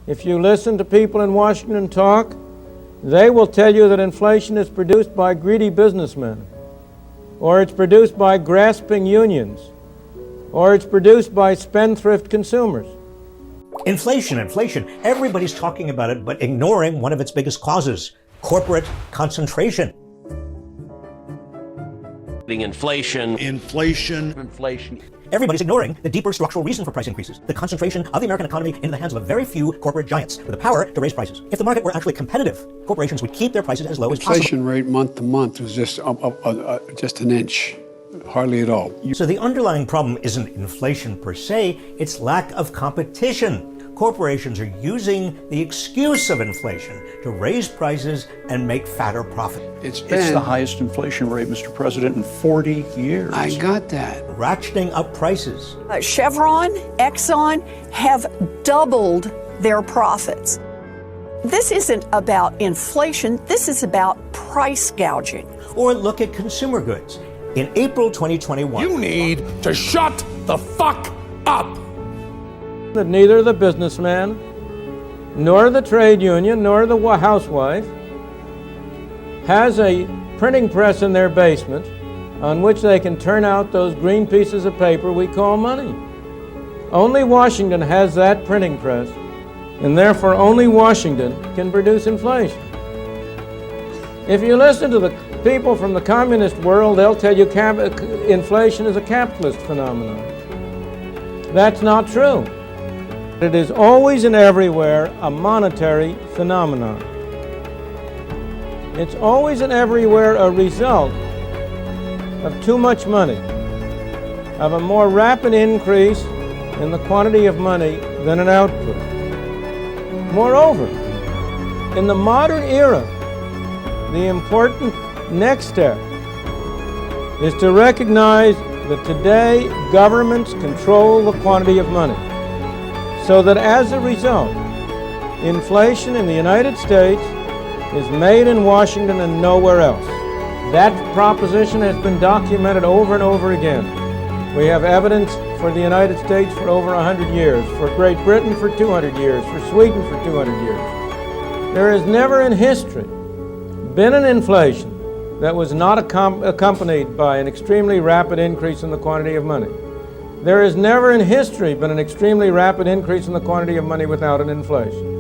If you listen to people in Washington talk, they will tell you that inflation is produced by greedy businessmen, or it's produced by grasping unions, or it's produced by spendthrift consumers. Inflation. Everybody's talking about it, but ignoring one of its biggest causes, corporate concentration. Inflation. Everybody's ignoring the deeper structural reason for price increases, the concentration of the American economy into the hands of a very few corporate giants with the power to raise prices. If the market were actually competitive, corporations would keep their prices as low as possible. Inflation rate month to month was just an inch, hardly at all. So the underlying problem isn't inflation per se, it's lack of competition. Corporations are using the excuse of inflation to raise prices and make fatter profit. It's the highest inflation rate, Mr. President, in 40 years. I got that. Ratcheting up prices. Chevron, Exxon have doubled their profits. This isn't about inflation, this is about price gouging. Or look at consumer goods. In April 2021, you need to shut the fuck up. That neither the businessman, nor the trade union, nor the housewife has a printing press in their basement on which they can turn out those green pieces of paper we call money. Only Washington has that printing press, and therefore only Washington can produce inflation. If you listen to the people from the communist world, they'll tell you inflation is a capitalist phenomenon. That's not true. It is always and everywhere a monetary phenomenon. It's always and everywhere a result of too much money, of a more rapid increase in the quantity of money than an output. Moreover, in the modern era, the important next step is to recognize that today governments control the quantity of money, so that as a result, inflation in the United States is made in Washington and nowhere else. That proposition has been documented over and over again. We have evidence for the United States for over 100 years, for Great Britain for 200 years, for Sweden for 200 years. There has never in history been an inflation that was not accompanied by an extremely rapid increase in the quantity of money. There has never in history been an extremely rapid increase in the quantity of money without an inflation.